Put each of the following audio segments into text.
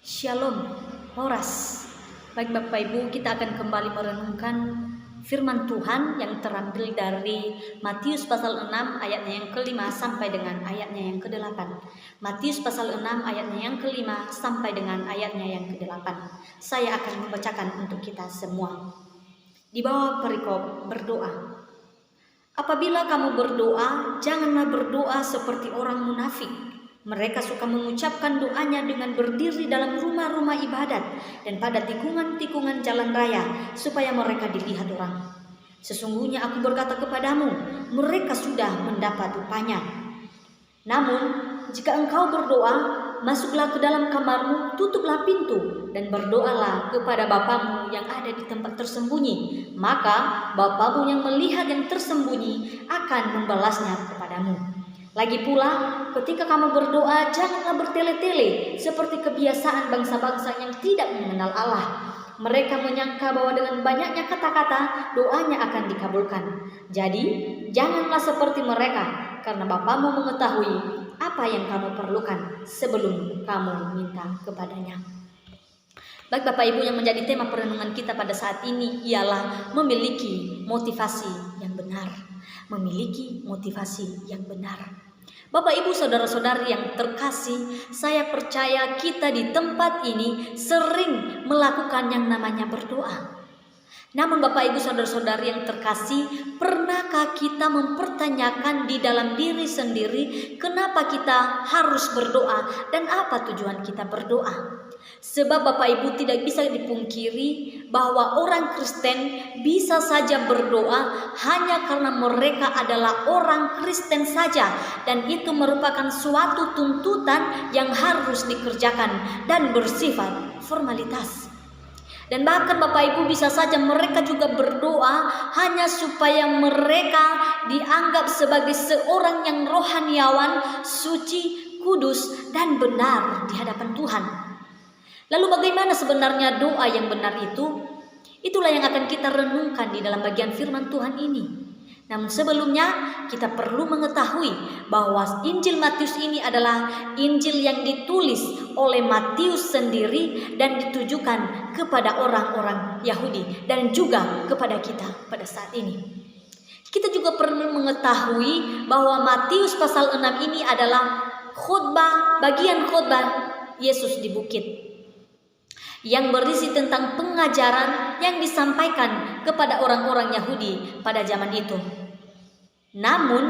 Shalom, Horas. Baik Bapak Ibu, kita akan kembali merenungkan firman Tuhan yang terambil dari Matius pasal 6 ayatnya yang ke-5 sampai dengan ayatnya yang ke-8. Matius pasal 6 ayatnya yang ke-5 sampai dengan ayatnya yang ke-8. Saya akan membacakan untuk kita semua. Di bawah perikop berdoa. Apabila kamu berdoa, janganlah berdoa seperti orang munafik. Mereka suka mengucapkan doanya dengan berdiri dalam rumah-rumah ibadat dan pada tikungan-tikungan jalan raya supaya mereka dilihat orang. Sesungguhnya aku berkata kepadamu, mereka sudah mendapat upahnya. Namun, jika engkau berdoa, masuklah ke dalam kamarmu, tutuplah pintu, dan berdoalah kepada Bapamu yang ada di tempat tersembunyi. Maka Bapamu yang melihat yang tersembunyi akan membalasnya kepadamu. Lagi pula, ketika kamu berdoa, janganlah bertele-tele seperti kebiasaan bangsa-bangsa yang tidak mengenal Allah. Mereka menyangka bahwa dengan banyaknya kata-kata, doanya akan dikabulkan. Jadi, janganlah seperti mereka, karena Bapamu mengetahui apa yang kamu perlukan sebelum kamu minta kepadanya. Baik Bapak Ibu, yang menjadi tema perenungan kita pada saat ini ialah memiliki motivasi yang benar. Memiliki motivasi yang benar. Bapak Ibu saudara-saudari yang terkasih, saya percaya kita di tempat ini sering melakukan yang namanya berdoa. Namun Bapak Ibu saudara-saudari yang terkasih, pernahkah kita mempertanyakan di dalam diri sendiri kenapa kita harus berdoa dan apa tujuan kita berdoa? Sebab Bapak Ibu tidak bisa dipungkiri bahwa orang Kristen bisa saja berdoa hanya karena mereka adalah orang Kristen saja, dan itu merupakan suatu tuntutan yang harus dikerjakan dan bersifat formalitas. Dan bahkan Bapak Ibu bisa saja mereka juga berdoa hanya supaya mereka dianggap sebagai seorang yang rohaniawan, suci, kudus, dan benar di hadapan Tuhan. Lalu bagaimana sebenarnya doa yang benar itu? Itulah yang akan kita renungkan di dalam bagian firman Tuhan ini. Namun sebelumnya kita perlu mengetahui bahwa Injil Matius ini adalah Injil yang ditulis oleh Matius sendiri dan ditujukan kepada orang-orang Yahudi dan juga kepada kita pada saat ini. Kita juga perlu mengetahui bahwa Matius pasal 6 ini adalah bagian khotbah Yesus di bukit, yang berisi tentang pengajaran yang disampaikan kepada orang-orang Yahudi pada zaman itu. Namun,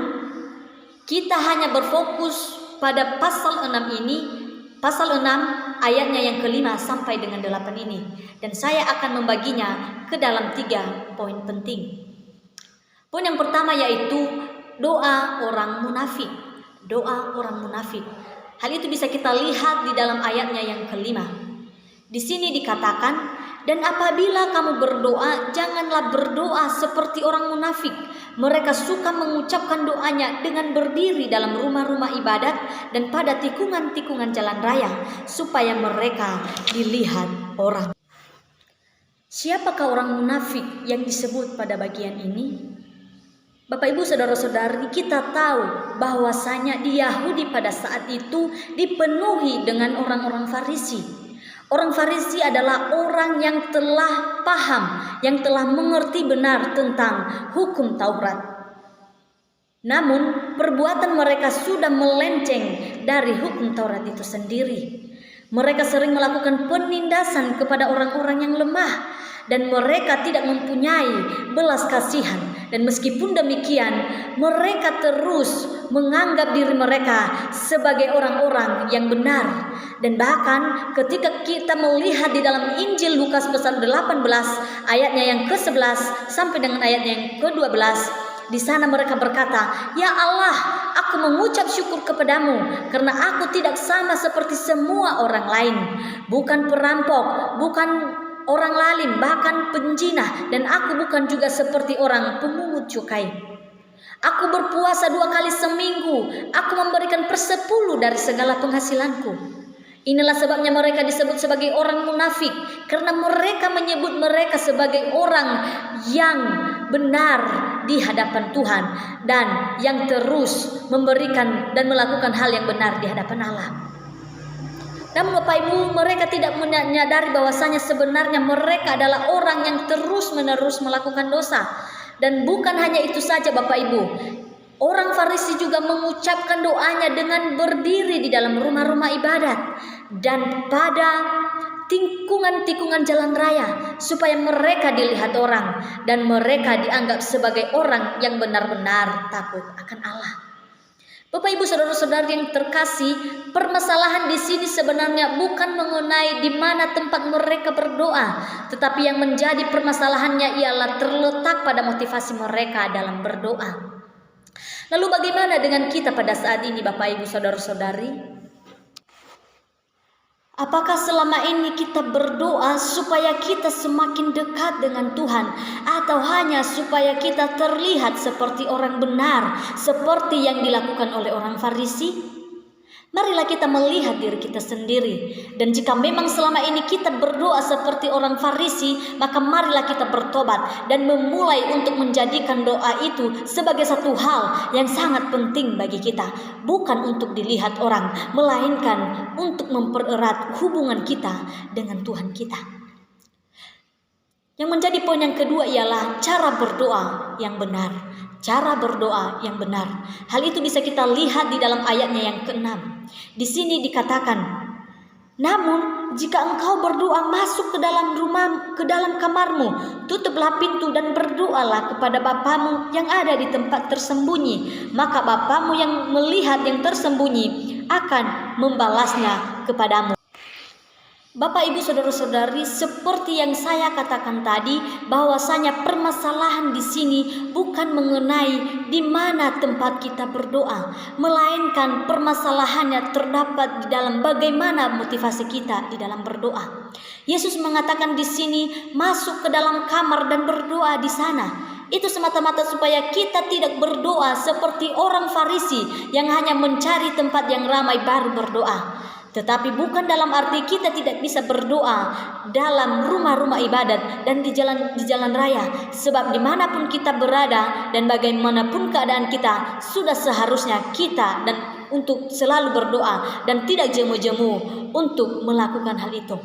kita hanya berfokus pada pasal 6 ini, pasal 6 ayatnya yang ke-5 sampai dengan 8 ini. Dan saya akan membaginya ke dalam 3 poin penting. Poin yang pertama yaitu doa orang munafik. Doa orang munafik. Hal itu bisa kita lihat di dalam ayatnya yang ke-5. Di sini dikatakan, dan apabila kamu berdoa, janganlah berdoa seperti orang munafik. Mereka suka mengucapkan doanya dengan berdiri dalam rumah-rumah ibadat dan pada tikungan-tikungan jalan raya, supaya mereka dilihat orang. Siapakah orang munafik yang disebut pada bagian ini? Bapak Ibu saudara-saudari, kita tahu bahwasanya di Yahudi pada saat itu dipenuhi dengan orang-orang Farisi. Orang Farisi adalah orang yang telah paham, yang telah mengerti benar tentang hukum Taurat. Namun perbuatan mereka sudah melenceng dari hukum Taurat itu sendiri. Mereka sering melakukan penindasan kepada orang-orang yang lemah, dan mereka tidak mempunyai belas kasihan. Dan meskipun demikian, mereka terus menganggap diri mereka sebagai orang-orang yang benar. Dan bahkan ketika kita melihat di dalam Injil Lukas pasal 18 ayatnya yang ke-11 sampai dengan ayatnya yang ke-12, di sana mereka berkata, "Ya Allah, aku mengucap syukur kepadamu karena aku tidak sama seperti semua orang lain, bukan perampok, bukan orang lalim, bahkan penjinah, dan aku bukan juga seperti orang pemungut cukai. Aku berpuasa 2 kali seminggu, aku memberikan 1/10 dari segala penghasilanku." Inilah sebabnya mereka disebut sebagai orang munafik, karena mereka menyebut mereka sebagai orang yang benar di hadapan Tuhan dan yang terus memberikan dan melakukan hal yang benar di hadapan Allah. Namun Bapak Ibu, mereka tidak menyadari bahwasanya sebenarnya mereka adalah orang yang terus-menerus melakukan dosa. Dan bukan hanya itu saja Bapak Ibu, orang Farisi juga mengucapkan doanya dengan berdiri di dalam rumah-rumah ibadat dan pada tikungan-tikungan jalan raya, supaya mereka dilihat orang dan mereka dianggap sebagai orang yang benar-benar takut akan Allah. Bapak Ibu saudara-saudari yang terkasih, permasalahan di sini sebenarnya bukan mengenai di mana tempat mereka berdoa, tetapi yang menjadi permasalahannya ialah terletak pada motivasi mereka dalam berdoa. Lalu bagaimana dengan kita pada saat ini Bapak Ibu saudara-saudari? Apakah selama ini kita berdoa supaya kita semakin dekat dengan Tuhan, atau hanya supaya kita terlihat seperti orang benar, seperti yang dilakukan oleh orang Farisi? Marilah kita melihat diri kita sendiri. Dan jika memang selama ini kita berdoa seperti orang Farisi, maka marilah kita bertobat dan memulai untuk menjadikan doa itu sebagai satu hal yang sangat penting bagi kita. Bukan untuk dilihat orang, melainkan untuk mempererat hubungan kita dengan Tuhan kita. Yang menjadi poin yang kedua ialah cara berdoa yang benar. Cara berdoa yang benar. Hal itu bisa kita lihat di dalam ayatnya yang ke-6. Di sini dikatakan, namun jika engkau berdoa masuk ke dalam kamarmu, tutuplah pintu dan berdoalah kepada Bapamu yang ada di tempat tersembunyi, maka Bapamu yang melihat yang tersembunyi akan membalasnya kepadamu. Bapak Ibu saudara-saudari, seperti yang saya katakan tadi, bahwasanya permasalahan di sini bukan mengenai di mana tempat kita berdoa, melainkan permasalahannya terdapat di dalam bagaimana motivasi kita di dalam berdoa. Yesus mengatakan di sini, masuk ke dalam kamar dan berdoa di sana. Itu semata-mata supaya kita tidak berdoa seperti orang Farisi yang hanya mencari tempat yang ramai baru berdoa. Tetapi bukan dalam arti kita tidak bisa berdoa dalam rumah-rumah ibadat dan di jalan raya. Sebab dimanapun kita berada dan bagaimanapun keadaan kita, sudah seharusnya kita dan untuk selalu berdoa dan tidak jemu-jemu untuk melakukan hal itu.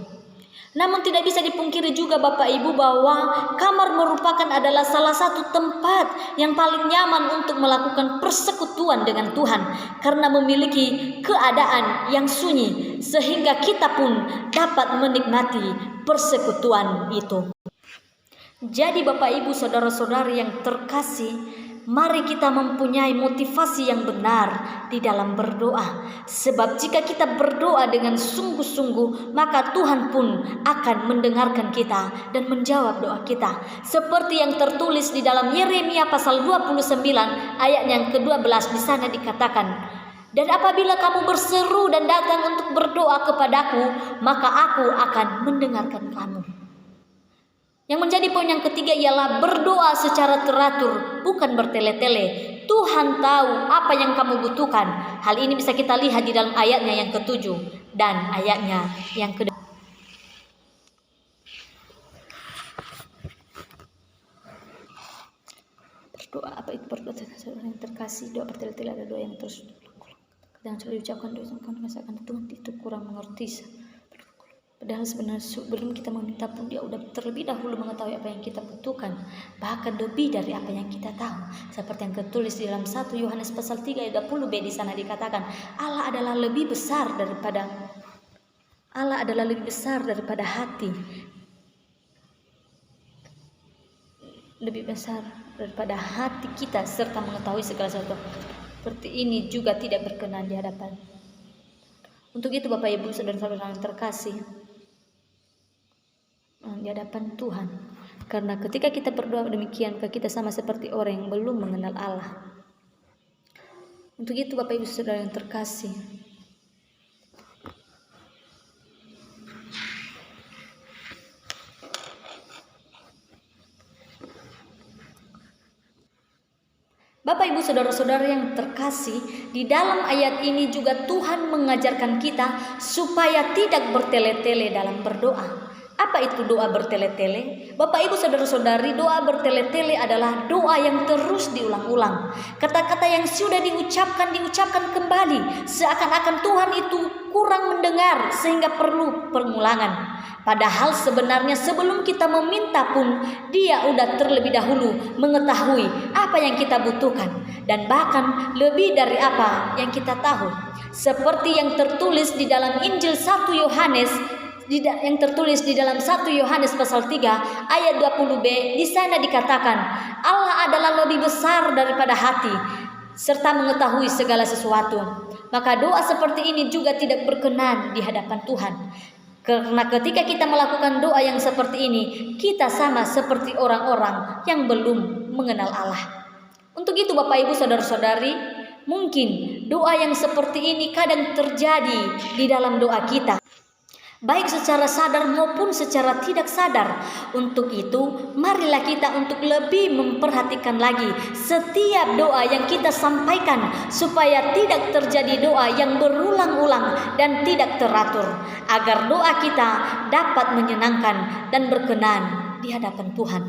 Namun tidak bisa dipungkiri juga Bapak Ibu bahwa kamar merupakan adalah salah satu tempat yang paling nyaman untuk melakukan persekutuan dengan Tuhan, karena memiliki keadaan yang sunyi sehingga kita pun dapat menikmati persekutuan itu. Jadi Bapak Ibu saudara-saudari yang terkasih, mari kita mempunyai motivasi yang benar di dalam berdoa. Sebab jika kita berdoa dengan sungguh-sungguh, maka Tuhan pun akan mendengarkan kita dan menjawab doa kita. Seperti yang tertulis di dalam Yeremia pasal 29 ayat yang ke-12, di sana dikatakan, dan apabila kamu berseru dan datang untuk berdoa kepadaku, maka aku akan mendengarkan kamu. Yang menjadi poin yang ketiga ialah berdoa secara teratur, bukan bertele-tele. Tuhan tahu apa yang kamu butuhkan. Hal ini bisa kita lihat di dalam ayatnya yang ke-7 dan ayatnya yang ke-8. Berdoa apa itu berdoa yang terkasih? Doa bertele-tele ada doa yang terus dan sudah diucapkan doa yang merasakan Tuhan itu kurang mengerti. Padahal sebenarnya sebelum kita meminta pun Dia udah terlebih dahulu mengetahui apa yang kita butuhkan, bahkan lebih dari apa yang kita tahu. Seperti yang tertulis di dalam 1 Yohanes pasal 3 ayat 20b, di sana dikatakan Allah adalah lebih besar daripada hati. Lebih besar daripada hati kita serta mengetahui segala sesuatu. Seperti ini juga tidak berkenan di hadapan. Untuk itu Bapak Ibu saudara-saudara yang terkasih, di hadapan Tuhan, karena ketika kita berdoa demikian, kita sama seperti orang yang belum mengenal Allah. Untuk itu Bapak Ibu saudara yang terkasih, Bapak Ibu saudara-saudara yang terkasih, di dalam ayat ini juga Tuhan mengajarkan kita supaya tidak bertele-tele dalam berdoa. Apa itu doa bertele-tele? Bapak Ibu saudara-saudari, doa bertele-tele adalah doa yang terus diulang-ulang. Kata-kata yang sudah diucapkan kembali, seakan-akan Tuhan itu kurang mendengar sehingga perlu pengulangan. Padahal sebenarnya sebelum kita meminta pun Dia udah terlebih dahulu mengetahui apa yang kita butuhkan, dan bahkan lebih dari apa yang kita tahu. Seperti yang tertulis di dalam Injil 1 Yohanes, yang tertulis di dalam 1 Yohanes pasal 3 ayat 20b, di sana dikatakan Allah adalah lebih besar daripada hati serta mengetahui segala sesuatu. Maka doa seperti ini juga tidak berkenan di hadapan Tuhan. Karena ketika kita melakukan doa yang seperti ini, kita sama seperti orang-orang yang belum mengenal Allah. Untuk itu Bapak Ibu saudara-saudari, mungkin doa yang seperti ini kadang terjadi di dalam doa kita, baik secara sadar maupun secara tidak sadar. Untuk itu, marilah kita untuk lebih memperhatikan lagi setiap doa yang kita sampaikan, supaya tidak terjadi doa yang berulang-ulang dan tidak teratur, agar doa kita dapat menyenangkan dan berkenan di hadapan Tuhan.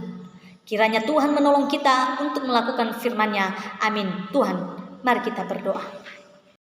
Kiranya Tuhan menolong kita untuk melakukan firman-Nya. Amin. Tuhan, mari kita berdoa.